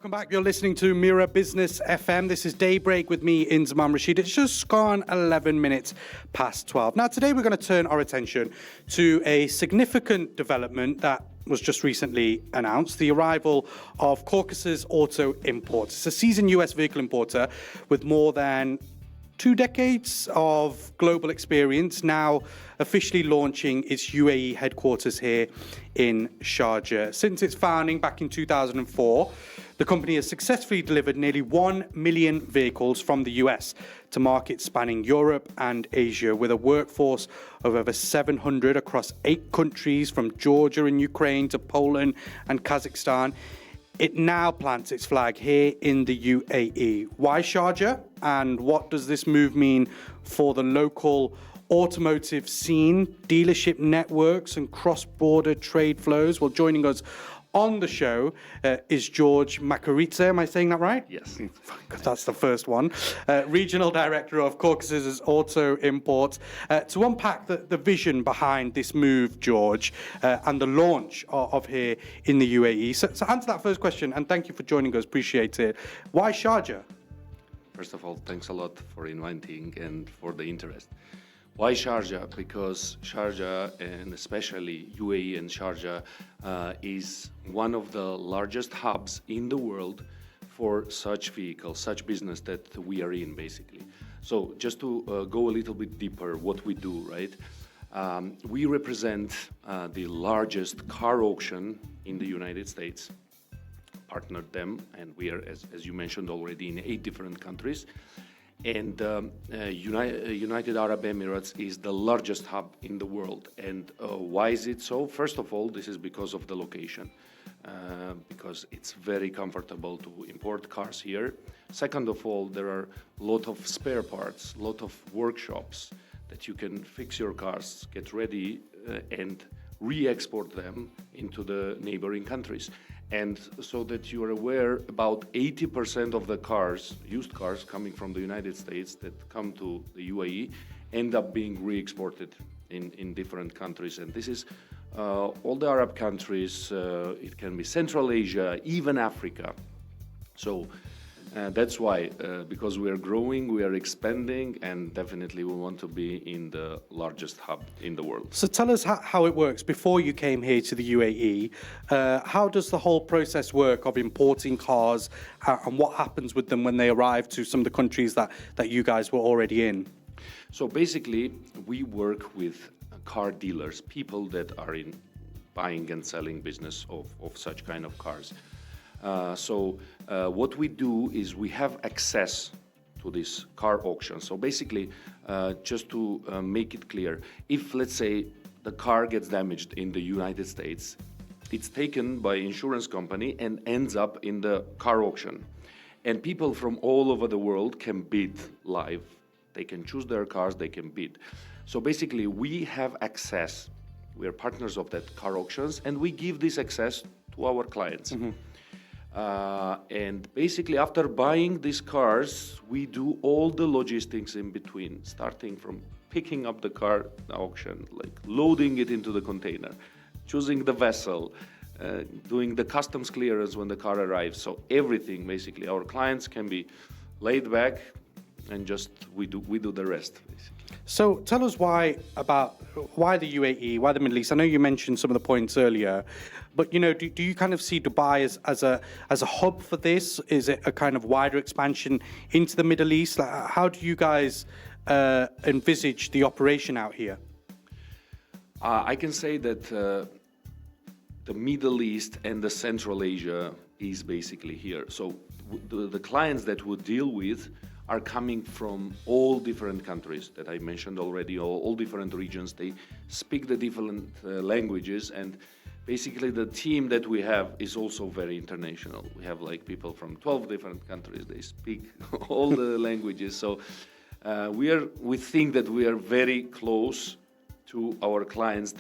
welcome back. You're listening to Mira Business FM. This is Daybreak with me, Inzamam Rashid. It's just gone 11 minutes past 12. Now, today we're going to turn our attention to a significant development that was just recently announced, the arrival of Caucasus Auto Import. It's a seasoned US vehicle importer with more than 2 decades of global experience, now officially launching its UAE headquarters here in Sharjah. Since its founding back in 2004, the company has successfully delivered nearly 1 million vehicles from the US to markets spanning Europe and Asia, with a workforce of over 700 across 8 countries, from Georgia and Ukraine to Poland and Kazakhstan. It now plants its flag here in the UAE. Why Sharjah? And what does this move mean for the local automotive scene, dealership networks and cross-border trade flows? Well, joining us on the show is George Makaridze. Am I saying that right? Yes. That's the first one. Regional Director of Caucasus Auto Import. To unpack the vision behind this move, George, and the launch of here in the UAE. So answer that first question, and thank you for joining us. Appreciate it. Why Sharjah? First of all, thanks a lot for inviting and for the interest. Why Sharjah? Because Sharjah, and especially UAE and Sharjah, is one of the largest hubs in the world for such vehicles, such business that we are in, basically. So just to go a little bit deeper, what we do, right? We represent the largest car auction in the United States, partnered them, and we are, as you mentioned already, in 8 different countries. And United Arab Emirates is the largest hub in the world. And why is it so? First of all, this is because of the location, because it's very comfortable to import cars here. Second of all, there are a lot of spare parts, a lot of workshops that you can fix your cars, get ready, and re-export them into the neighboring countries. And so that you are aware, about 80% of the cars, used cars coming from the United States that come to the UAE, end up being re-exported in different countries. And this is all the Arab countries, it can be Central Asia, even Africa. So that's why, because we are growing, we are expanding, and definitely we want to be in the largest hub in the world. So tell us how it works. Before you came here to the UAE, how does the whole process work of importing cars, and what happens with them when they arrive to some of the countries that you guys were already in? So basically, we work with car dealers, people that are in buying and selling business of such kind of cars. So what we do is we have access to this car auction. So basically, just to make it clear, if, let's say, the car gets damaged in the United States, it's taken by insurance company and ends up in the car auction. And people from all over the world can bid live. They can choose their cars, they can bid. So basically, we have access. We are partners of that car auctions, and we give this access to our clients. Mm-hmm. And basically, after buying these cars, we do all the logistics in between, starting from picking up the car auction, like loading it into the container, choosing the vessel, doing the customs clearance when the car arrives. So everything, basically, our clients can be laid back, and just we do the rest, basically. So tell us why the UAE, why the Middle East? I know you mentioned some of the points earlier, but do you kind of see Dubai as a hub for this? Is it a kind of wider expansion into the Middle East? Like, how do you guys envisage the operation out here? I can say that the Middle East and the Central Asia is basically here. So the clients that we deal with are coming from all different countries that I mentioned already, all different regions. They speak the different languages, and basically the team that we have is also very international. We have like people from 12 different countries. They speak all the languages. So we think that we are very close to our clients,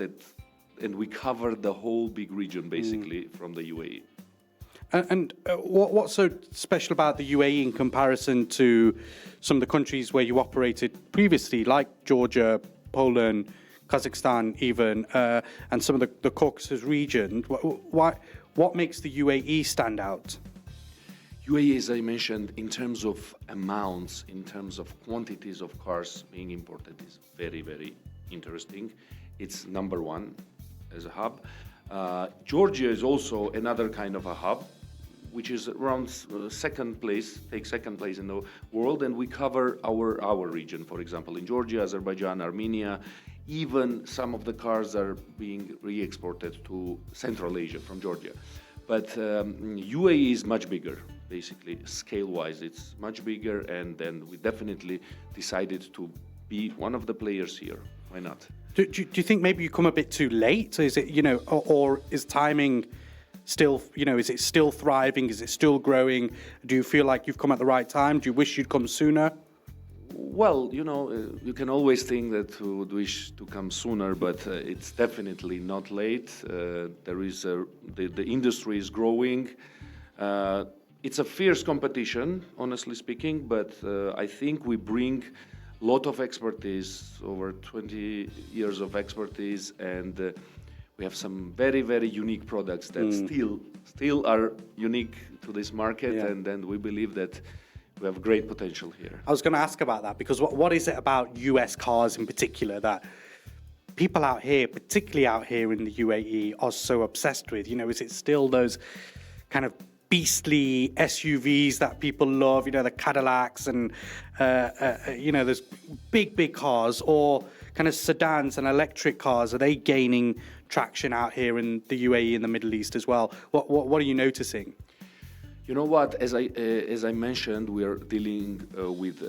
and we cover the whole big region basically from the UAE. And what's so special about the UAE in comparison to some of the countries where you operated previously, like Georgia, Poland, Kazakhstan even, and some of the Caucasus region? What makes the UAE stand out? UAE, as I mentioned, in terms of amounts, in terms of quantities of cars being imported, is very, very interesting. It's number one as a hub. Georgia is also another kind of a hub, which is around second place in the world, and we cover our region. For example, in Georgia, Azerbaijan, Armenia, even some of the cars are being re-exported to Central Asia from Georgia. But UAE is much bigger, basically, scale-wise. It's much bigger, and then we definitely decided to be one of the players here. Why not? Do you think maybe you come a bit too late? Is it, or is timing still, is it still thriving? Is it still growing? Do you feel like you've come at the right time? Do you wish you'd come sooner? Well, you can always think that we would wish to come sooner, but it's definitely not late. The industry is growing. It's a fierce competition, honestly speaking, but I think we bring a lot of expertise, over 20 years of expertise, and we have some very, very unique products that still are unique to this market, and we believe that we have great potential here. I was going to ask about that, because what is it about US cars in particular that people out here, particularly out here in the UAE, are so obsessed with? Is it still those kind of beastly SUVs that people love, the Cadillacs and, those big cars, or kind of sedans and electric cars? Are they gaining traction out here in the UAE and the Middle East as well? What are you noticing? You know what? As I mentioned, we are dealing with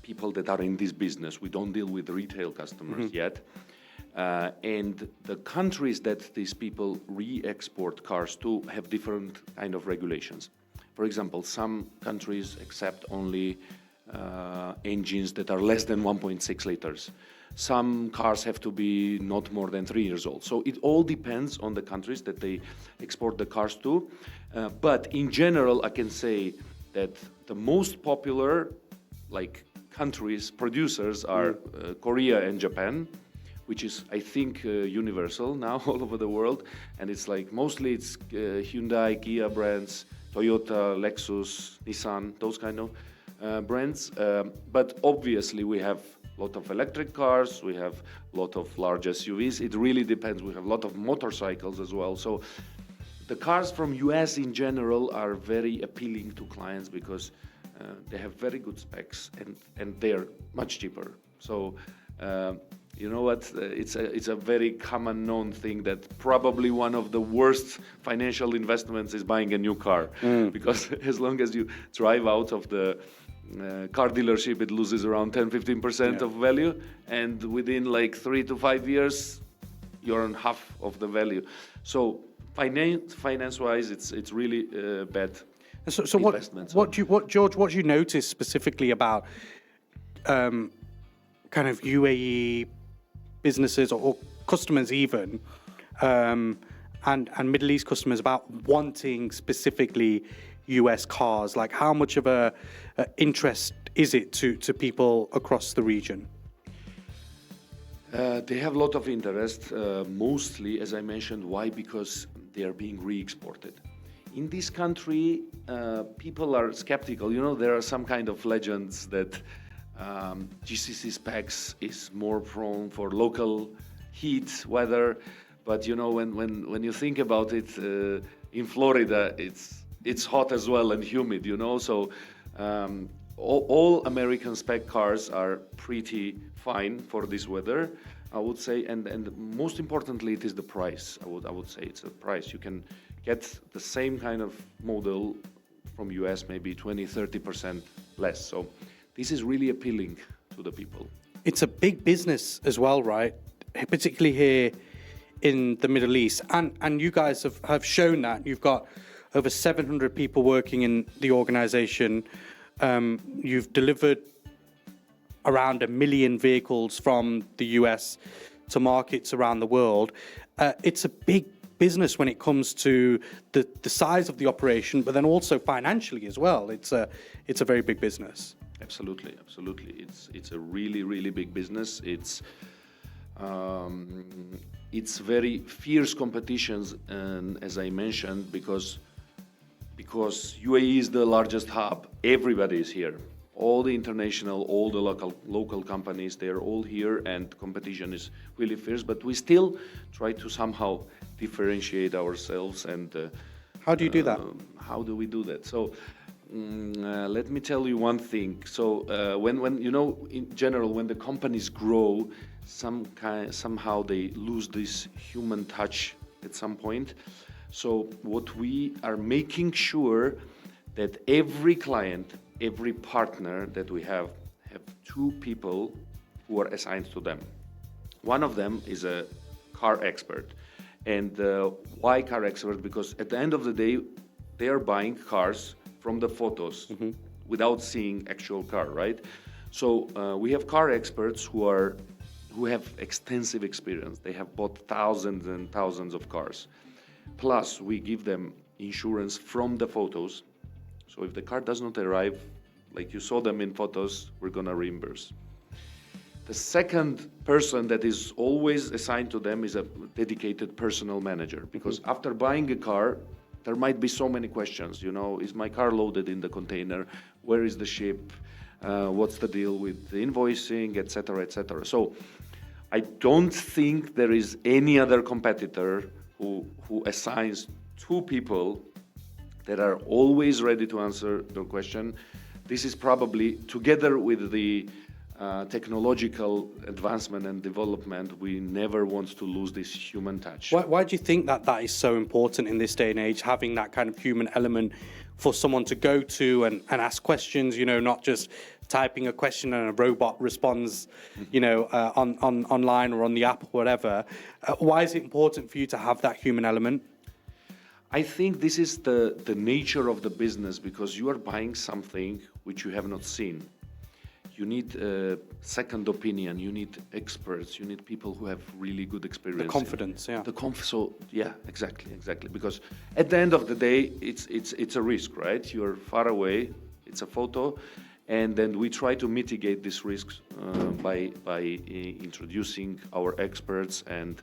people that are in this business. We don't deal with retail customers yet. And the countries that these people re-export cars to have different kind of regulations. For example, some countries accept only engines that are less than 1.6 liters. Some cars have to be not more than 3 years old. So it all depends on the countries that they export the cars to. But in general, I can say that the most popular countries, producers are Korea and Japan, which is, I think, universal now all over the world. And it's mostly it's Hyundai, Kia brands, Toyota, Lexus, Nissan, those kind of brands. But obviously we have a lot of electric cars, we have a lot of large SUVs. It really depends. We have a lot of motorcycles as well. So the cars from US in general are very appealing to clients because they have very good specs and they're much cheaper. So you know what? It's a very common known thing that probably one of the worst financial investments is buying a new car, because as long as you drive out of the car dealership, it loses around 10-15% of value, and within 3 to 5 years, you're on half of the value. So finance-wise, it's really bad. So what do you notice specifically about kind of UAE businesses or customers even, and Middle East customers about wanting specifically US cars? How much of a interest is it to people across the region? They have a lot of interest, mostly, as I mentioned. Why? Because they are being re-exported. In this country, people are skeptical. There are some kind of legends that GCC specs is more prone for local heat, weather. But when you think about it, in Florida, it's hot as well and humid. So all American spec cars are pretty fine for this weather, I would say. And most importantly, it is the price. I would say it's a price. You can get the same kind of model from US, maybe 20-30% less. So this is really appealing to the people. It's a big business as well, right? Particularly here in the Middle East. And you guys have shown that. You've got over 700 people working in the organization. You've delivered around 1 million vehicles from the US to markets around the world. It's a big business when it comes to the size of the operation, but then also financially as well. It's a very big business. Absolutely. It's a really, really big business. It's very fierce competitions, and as I mentioned, because because UAE is the largest hub. Everybody is here. All the international, all the local companies, they're all here, and competition is really fierce. But we still try to somehow differentiate ourselves. And how do you do that? How do we do that? So let me tell you one thing. So when you know, in general, when the companies grow, somehow they lose this human touch at some point. So what we are making sure that every client, every partner that we have two people who are assigned to them. One of them is a car expert. And why car expert? Because at the end of the day, they are buying cars from the photos without seeing actual car, right? So we have car experts who have extensive experience. They have bought thousands and thousands of cars. Plus, we give them insurance from the photos. So if the car does not arrive, like you saw them in photos, we're gonna reimburse. The second person that is always assigned to them is a dedicated personal manager, because after buying a car, there might be so many questions. You know, is my car loaded in the container? Where is the ship? What's the deal with the invoicing, etc., etc. So I don't think there is any other competitor who assigns two people that are always ready to answer the question. This is probably, together with the technological advancement and development, we never want to lose this human touch. Why do you think that is so important in this day and age, having that kind of human element for someone to go to and ask questions, you know, not just typing a question and a robot responds, you know, online or on the app or whatever. Why is it important for you to have that human element? I think this is the nature of the business, because you are buying something which you have not seen. You need a second opinion, you need experts, you need people who have really good experience. The confidence, yeah. So yeah, exactly. Because at the end of the day, it's a risk, right? You're far away, it's a photo, and then we try to mitigate these risks by introducing our experts and,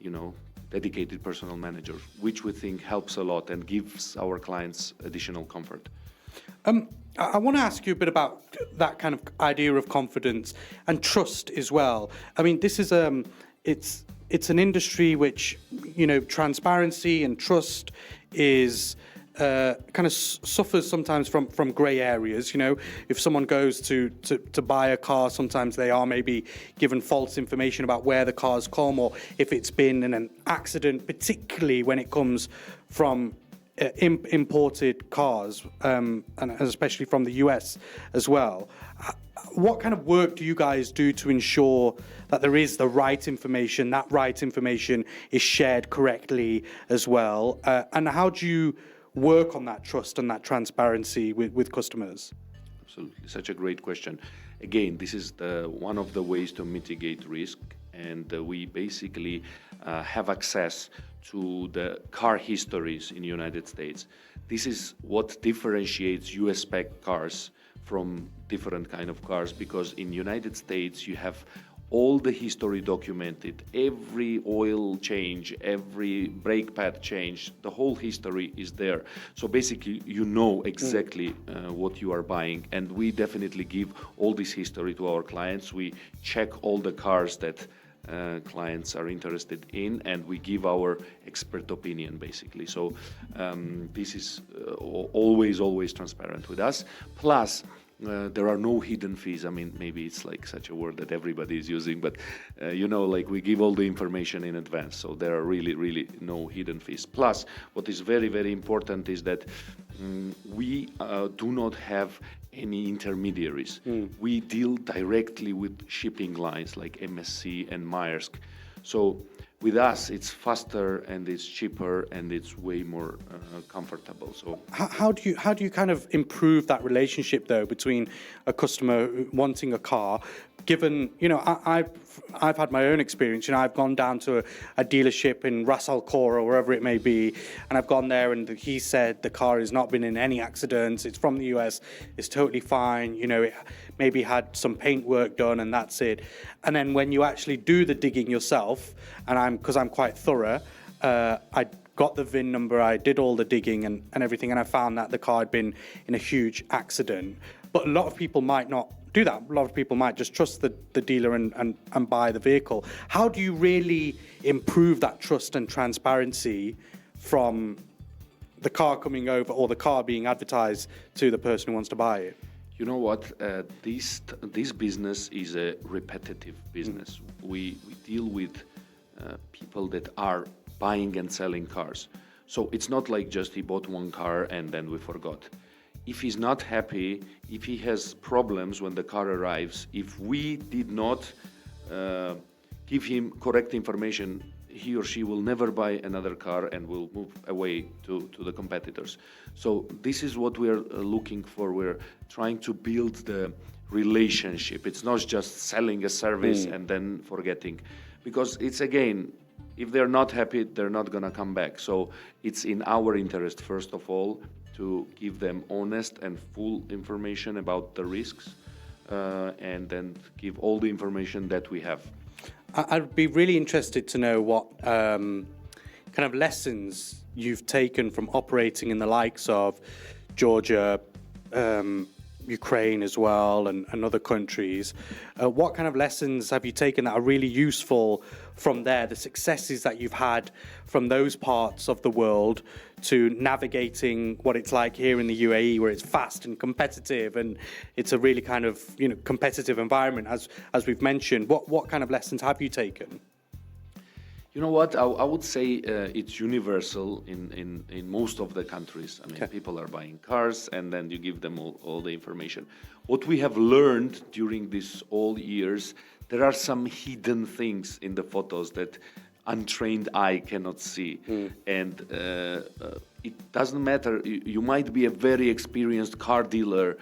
you know, dedicated personal manager, which we think helps a lot and gives our clients additional comfort. I want to ask you a bit about that kind of idea of confidence and trust as well. I mean, this is it's an industry which, you know, transparency and trust is kind of suffers sometimes from grey areas. You know, if someone goes to buy a car, sometimes they are maybe given false information about where the car's come, or if it's been in an accident, particularly when it comes from imported cars, and especially from the US as well. What kind of work do you guys do to ensure that there is the right information, that right information is shared correctly as well? And how do you work on that trust and that transparency with customers? Absolutely, such a great question. Again, this is one of the ways to mitigate risk, and we basically have access to the car histories in the United States. This is what differentiates US spec cars from different kind of cars, because in the United States you have all the history documented, every oil change, every brake pad change, the whole history is there. So basically you know exactly what you are buying, and we definitely give all this history to our clients. We check all the cars that clients are interested in, and we give our expert opinion basically. So this is always transparent with us. Plus, there are no hidden fees. I mean, maybe it's like such a word that everybody is using, but you know, like we give all the information in advance, so there are really no hidden fees. Plus, what is very important is that we do not have any intermediaries. We deal directly with shipping lines like MSC and Maersk. So with us, it's faster and it's cheaper and it's way more comfortable. So how do you kind of improve that relationship though between a customer wanting a car? Given, you know, I've had my own experience. You know, I've gone down to a dealership in Ras Al Khor or wherever it may be, and I've gone there and he said the car has not been in any accidents. It's from the US. It's totally fine. You know, it maybe had some paint work done and that's it. And then when you actually do the digging yourself, and because I'm quite thorough, I got the VIN number, I did all the digging and everything, and I found that the car had been in a huge accident. But a lot of people might not do that. A lot of people might just trust the dealer and buy the vehicle. How do you really improve that trust and transparency from the car coming over or the car being advertised to the person who wants to buy it? You know what? This business is a repetitive business. We deal with people that are buying and selling cars. So it's not like just he bought one car and then we forgot. If he's not happy, if he has problems when the car arrives, if we did not give him correct information, he or she will never buy another car and will move away to the competitors. So this is what we're looking for. We're trying to build the relationship. It's not just selling a service and then forgetting. Because it's, again, if they're not happy, they're not gonna come back. So it's in our interest, first of all, to give them honest and full information about the risks, and then give all the information that we have. I'd be really interested to know what kind of lessons you've taken from operating in the likes of Georgia, Ukraine as well, and other countries. What kind of lessons have you taken that are really useful from there, the successes that you've had from those parts of the world to navigating what it's like here in the UAE, where it's fast and competitive and it's a really kind of, competitive environment, as we've mentioned. What kind of lessons have you taken? You know what? I would say it's universal in most of the countries. I mean, people are buying cars, and then you give them all the information. What we have learned during these all years, there are some hidden things in the photos that untrained eye cannot see. And it doesn't matter. You might be a very experienced car dealer,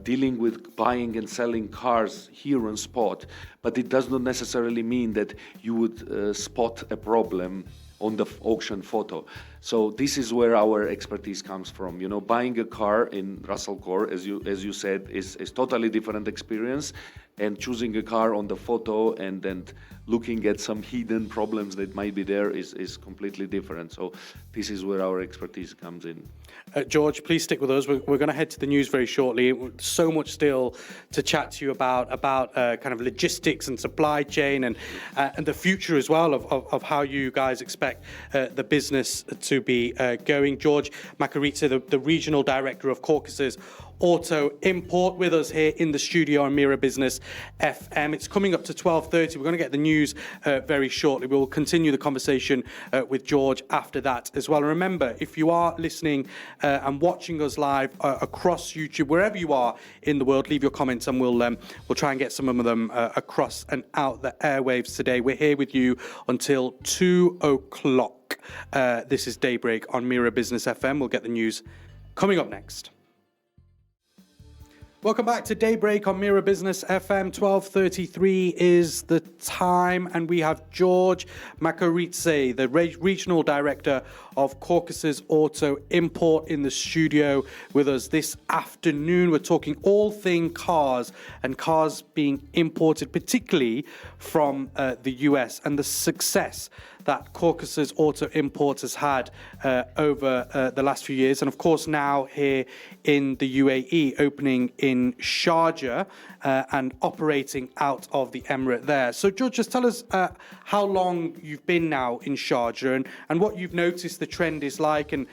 dealing with buying and selling cars here on spot, but it does not necessarily mean that you would spot a problem on the auction photo. So this is where our expertise comes from. Buying a car in Russell Core, as you said, is totally different experience, and choosing a car on the photo and then looking at some hidden problems that might be there is completely different. So this is where our expertise comes in. George, please stick with us. We're going to head to the news very shortly. So much still to chat to you about kind of logistics and supply chain and the future as well of how you guys expect the business to be going. George Makaridze, the Regional Director of Caucasus Auto Import, with us here in the studio on Mira Business FM. It's coming up to 12:30. We're going to get the news very shortly. We'll continue the conversation with George after that as well. And remember, if you are listening and watching us live across YouTube, wherever you are in the world, leave your comments and we'll try and get some of them across and out the airwaves today. We're here with you until 2 o'clock. This is Daybreak on Mira Business FM. We'll get the news coming up next. Welcome back to Daybreak on Mira Business FM. 12:33 is the time, and we have George Makaridze, the Regional Director of Caucasus Auto Import, in the studio with us this afternoon. We're talking all things cars and cars being imported, particularly from the US, and the success that Caucasus Auto Import has had over the last few years. And of course, now here in the UAE, opening in Sharjah and operating out of the Emirate there. So George, just tell us how long you've been now in Sharjah and what you've noticed the trend is like and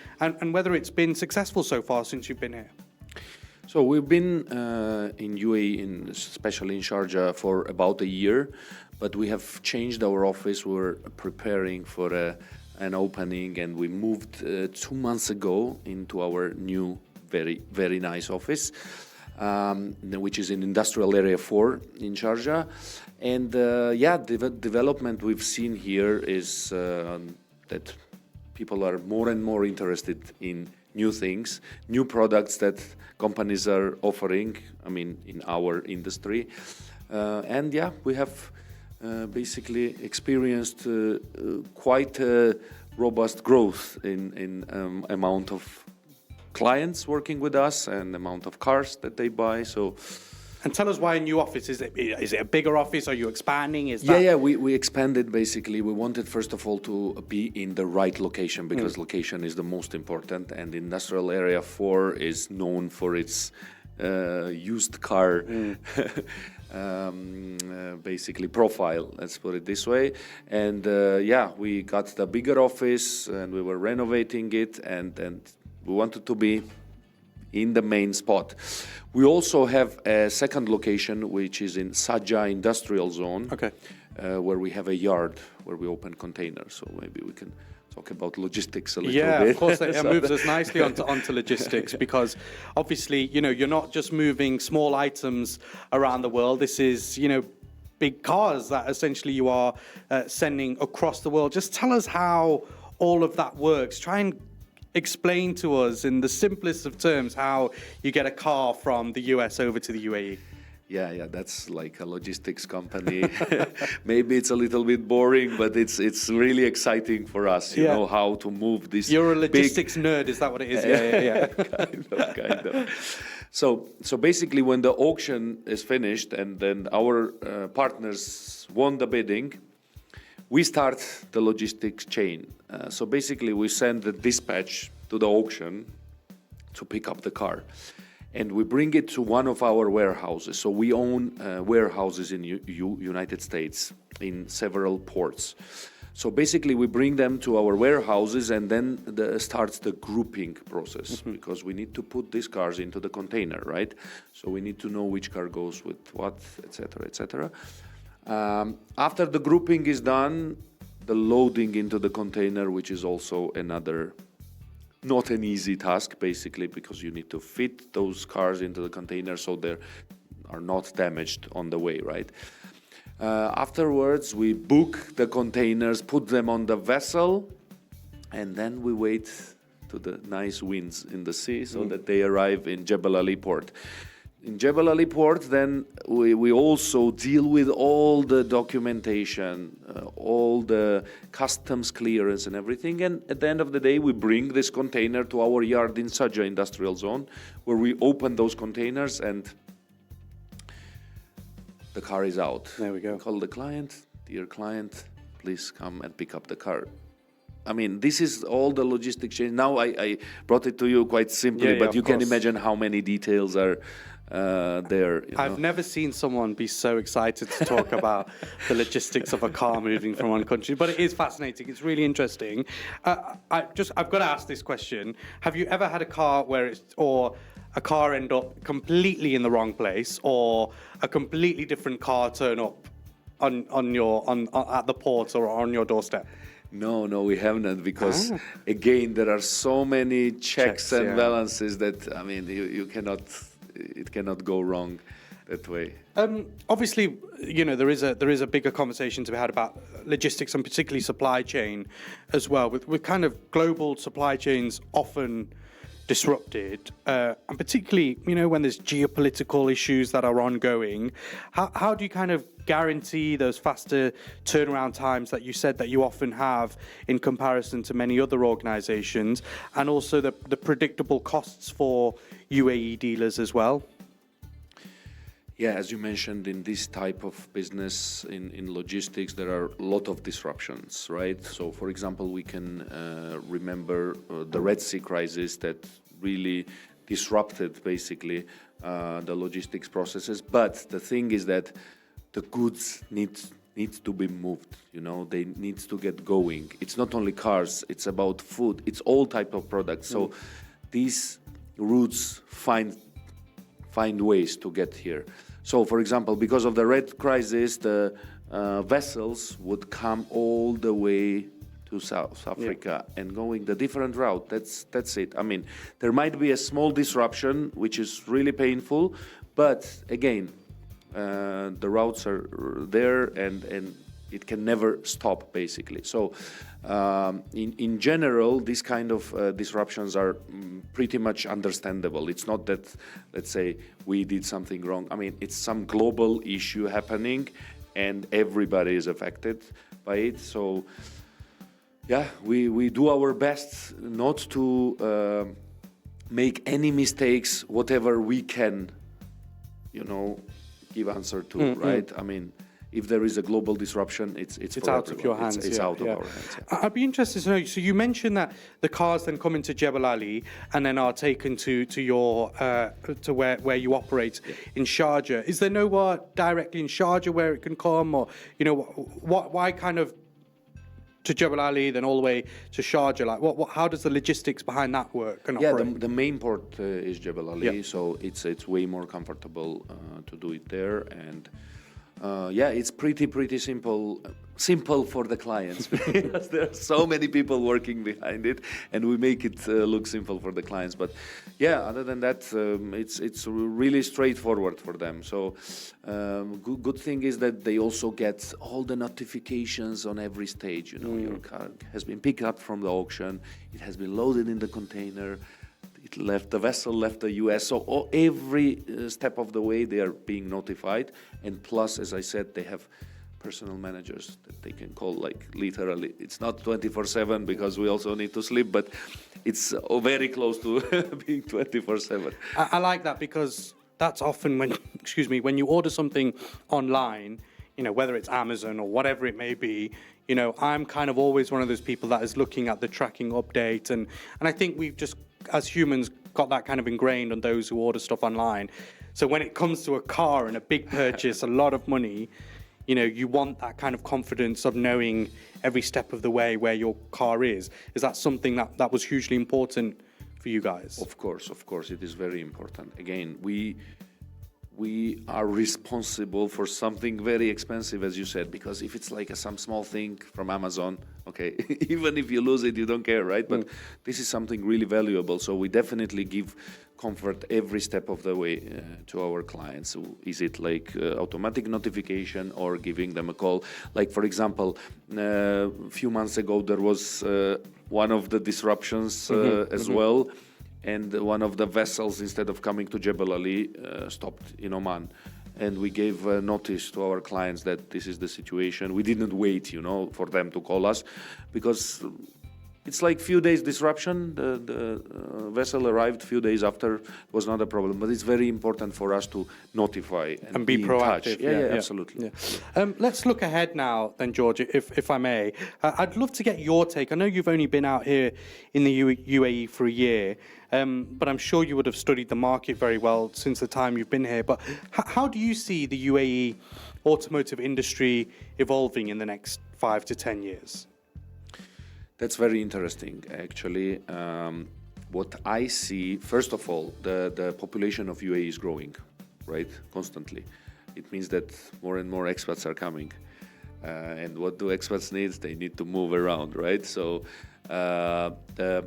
whether it's been successful so far since you've been here. So we've been in UAE, especially in Sharjah, for about a year, but we have changed our office. We're preparing for an opening, and we moved 2 months ago into our new, very, very nice office, which is in Industrial Area 4 in Sharjah. And the development we've seen here is that people are more and more interested in new things, new products that companies are offering, in our industry. We have basically experienced quite a robust growth in amount of clients working with us and amount of cars that they buy. So And tell us why a new office. Is it a bigger office? Are you expanding? Is that... Yeah, we expanded basically. We wanted first of all to be in the right location because location is the most important, and industrial area 4 is known for its used car basically profile, let's put it this way. And we got the bigger office and we were renovating it, and we wanted to be in the main spot. We also have a second location, which is in Sharjah industrial zone, where we have a yard where we open containers. So maybe we can talk about logistics a little bit. Yeah, of course, it moves us nicely onto logistics, because obviously, you're not just moving small items around the world. This is, big cars that essentially you are sending across the world. Just tell us how all of that works. Try and explain to us in the simplest of terms how you get a car from the US over to the UAE. Yeah, that's like a logistics company. Maybe it's a little bit boring, but it's really exciting for us, you know, how to move this. You're a logistics nerd, is that what it is? Yeah. kind of. So basically, when the auction is finished and then our partners won the bidding, we start the logistics chain. So basically, we send the dispatch to the auction to pick up the car. And we bring it to one of our warehouses. So we own warehouses in United States in several ports. So basically, we bring them to our warehouses, and then starts the grouping process, because we need to put these cars into the container, right? So we need to know which car goes with what, etc., etc. After the grouping is done, the loading into the container, which is also another not an easy task, basically, because you need to fit those cars into the container so they are not damaged on the way, right? Afterwards, we book the containers, put them on the vessel, and then we wait to the nice winds in the sea so that they arrive in Jebel Ali port. In Jebel Ali port, then we also deal with all the documentation, all the customs clearance and everything. And at the end of the day, we bring this container to our yard in Sharjah industrial zone, where we open those containers and the car is out. There we go. We call the client, dear client, please come and pick up the car. I mean, this is all the logistics chain. Now I brought it to you quite simply, but you can imagine how many details are there. I've never seen someone be so excited to talk about the logistics of a car moving from one country, but it is fascinating. It's really interesting. I've got to ask this question. Have you ever had a car or a car end up completely in the wrong place, or a completely different car turn up at the port or on your doorstep? No, we haven't, because again, there are so many checks and balances that, I mean, it cannot go wrong that way. Obviously, there is a bigger conversation to be had about logistics and particularly supply chain as well, with kind of global supply chains often disrupted, and particularly, when there's geopolitical issues that are ongoing. How do you kind of guarantee those faster turnaround times that you said that you often have in comparison to many other organizations, and also the predictable costs for UAE dealers as well? Yeah, as you mentioned, in this type of business, in logistics, there are a lot of disruptions, right? So, for example, we can remember the Red Sea crisis that really disrupted, basically, the logistics processes. But the thing is that the goods needs to be moved, they need to get going. It's not only cars, it's about food, it's all type of products. So these routes find ways to get here. So, for example, because of the Red crisis, the vessels would come all the way to South Africa and going the different route. That's it. I mean, there might be a small disruption, which is really painful, but again, the routes are there and it can never stop, basically. So in general, these kind of disruptions are pretty much understandable. It's not that, let's say, we did something wrong. I mean, it's some global issue happening and everybody is affected by it. So yeah, we do our best not to make any mistakes, whatever we can give answer to, right? I mean, if there is a global disruption, it's out of your hands. It's out of our hands. Yeah. I'd be interested to know. So you mentioned that the cars then come into Jebel Ali and then are taken to your to where you operate in Sharjah. Is there nowhere directly in Sharjah where it can come, or why kind of to Jebel Ali, then all the way to Sharjah? Like, how does the logistics behind that work and operate? The main port is Jebel Ali, so it's way more comfortable to do it there, and it's pretty simple for the clients because there are so many people working behind it, and we make it look simple for the clients. But other than that, it's really straightforward for them. So good thing is that they also get all the notifications on every stage. Your car has been picked up from the auction, it has been loaded in the container, the vessel left the US. So every step of the way they are being notified, and plus, as I said, they have personal managers that they can call, like, literally. It's not 24/7 because we also need to sleep, but it's very close to being 24/7. I like that, because that's often when you order something online, whether it's Amazon or whatever it may be, I'm kind of always one of those people that is looking at the tracking update, and I think we've just, as humans, got that kind of ingrained on those who order stuff online. So when it comes to a car and a big purchase, a lot of money, you want that kind of confidence of knowing every step of the way where your car is. Is that something that was hugely important for you guys? Of course, it is very important. Again, we are responsible for something very expensive, as you said, because if it's like some small thing from Amazon, okay, even if you lose it, you don't care, right? But this is something really valuable, so we definitely give comfort every step of the way to our clients. So is it like automatic notification or giving them a call? Like, for example, a few months ago, there was one of the disruptions as well. And one of the vessels, instead of coming to Jebel Ali, stopped in Oman. And we gave notice to our clients that this is the situation. We didn't wait, for them to call us, because it's like few days disruption. The vessel arrived few days after. It was not a problem, but it's very important for us to notify and be proactive. Yeah, absolutely. Yeah. Let's look ahead now, then, George, if I may. I'd love to get your take. I know you've only been out here in the UAE for a year, but I'm sure you would have studied the market very well since the time you've been here. But how do you see the UAE automotive industry evolving in the next 5 to 10 years? That's very interesting, actually. What I see, first of all, the population of UAE is growing, right, constantly. It means that more and more expats are coming. And what do expats need? They need to move around, right? So the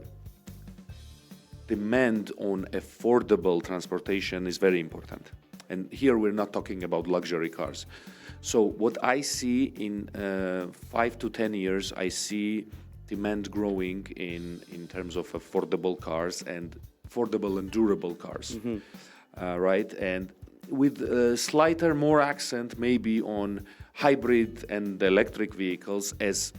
demand on affordable transportation is very important. And here we're not talking about luxury cars. So what I see in 5 to 10 years, I see demand growing in terms of affordable cars and affordable and durable cars, right? And with a slighter more accent maybe on hybrid and electric vehicles, as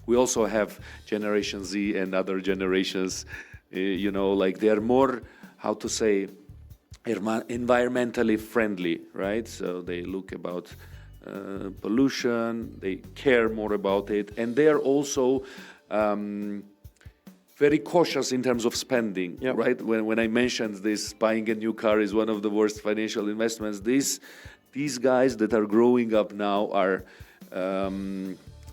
we also have Generation Z and other generations, like they are more, how to say, environmentally friendly, right? So they look about pollution, they care more about it, and they are also very cautious in terms of spending, right? When I mentioned this, buying a new car is one of the worst financial investments. These guys that are growing up now are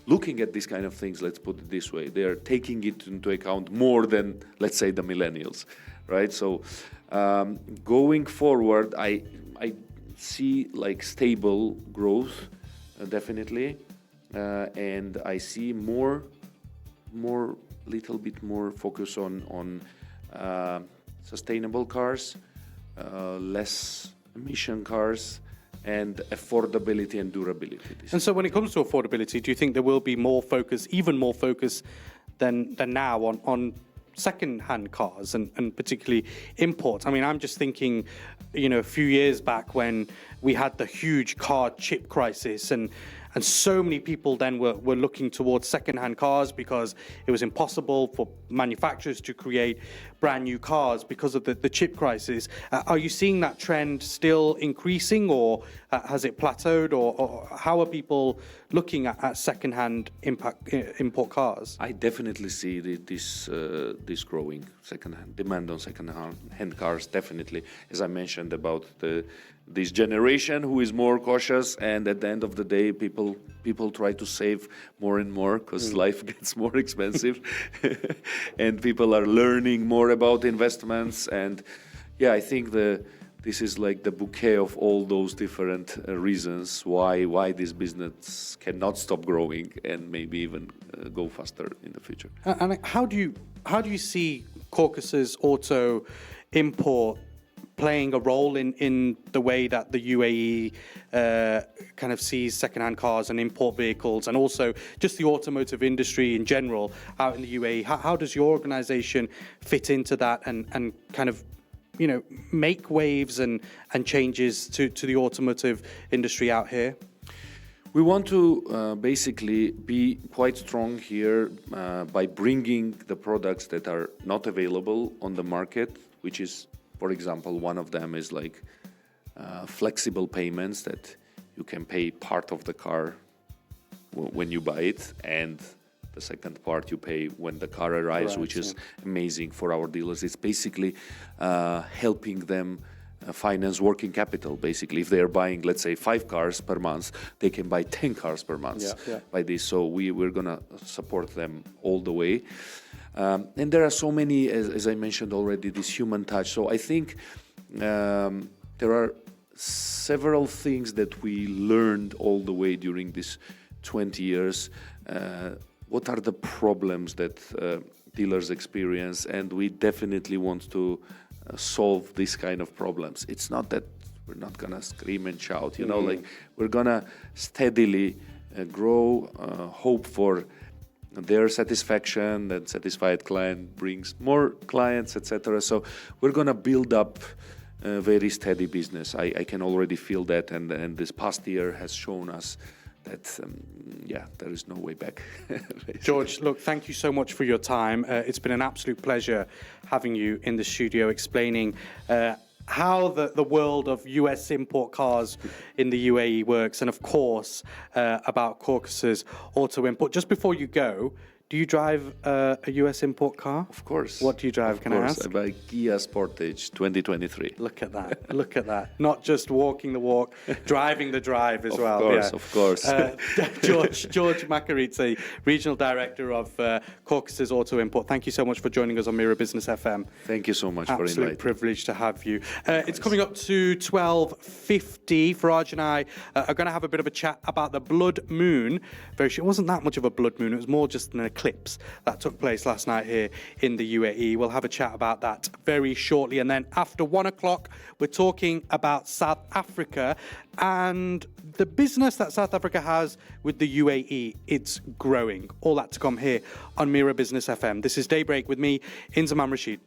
looking at these kind of things, let's put it this way. They are taking it into account more than, let's say, the millennials, right? So going forward, I see like stable growth, definitely, and I see little bit more focus on sustainable cars, less emission cars, and affordability and durability. And so when it comes to affordability, do you think there will be more focus, even more focus than now on second-hand cars and particularly imports? I mean, I'm just thinking, a few years back when we had the huge car chip crisis and and so many people then were looking towards second-hand cars because it was impossible for manufacturers to create brand new cars because of the chip crisis. Are you seeing that trend still increasing, or has it plateaued, or how are people looking at second-hand import cars? I definitely see this growing second-hand demand on second-hand cars. Definitely, as I mentioned about this generation who is more cautious, and at the end of the day, people try to save more and more because life gets more expensive, and people are learning more about investments. And yeah, I think this is like the bouquet of all those different reasons why this business cannot stop growing and maybe even go faster in the future. And how do you see Caucasus Auto Import playing a role in the way that the UAE kind of sees second-hand cars and import vehicles, and also just the automotive industry in general out in the UAE? How does your organization fit into that and kind of, you know, make waves and changes to the automotive industry out here? We want to basically be quite strong here by bringing the products that are not available on the market, which is, for example, one of them is like flexible payments, that you can pay part of the car when you buy it, and the second part you pay when the car arrives, which is amazing for our dealers. It's basically helping them finance working capital. Basically, if they are buying, let's say, 5 cars per month, they can buy 10 cars per month by this. So we're going to support them all the way. And there are so many, as I mentioned already, this human touch. So I think there are several things that we learned all the way during these 20 years. What are the problems that dealers experience? And we definitely want to solve this kind of problems. It's not that we're not going to scream and shout, you know, like we're going to steadily grow, hope for their satisfaction, that satisfied client brings more clients, etc. So we're going to build up a very steady business. I can already feel that, and this past year has shown us that, there is no way back. George, look, thank you so much for your time. It's been an absolute pleasure having you in the studio explaining how the world of US import cars in the UAE works, and of course about Caucasus Auto Import. Just before you go, do you drive a US import car? Of course. What do you drive? Can I ask? I buy Kia Sportage 2023. Look at that. Look at that. Not just walking the walk, driving the drive as well. Of course. George Makaridze, Regional Director of Caucasus Auto Import. Thank you so much for joining us on Mira Business FM. Thank you so much for inviting. Absolute privilege to have you. It's coming up to 12:50. Faraj and I are going to have a bit of a chat about the blood moon. It wasn't that much of a blood moon. It was more just an eclipse that took place last night here in the UAE. We'll have a chat about that very shortly. And then after 1 o'clock, we're talking about South Africa and the business that South Africa has with the UAE. It's growing. All that to come here on Mira Business FM. This is Daybreak with me, Inzamam Rashid.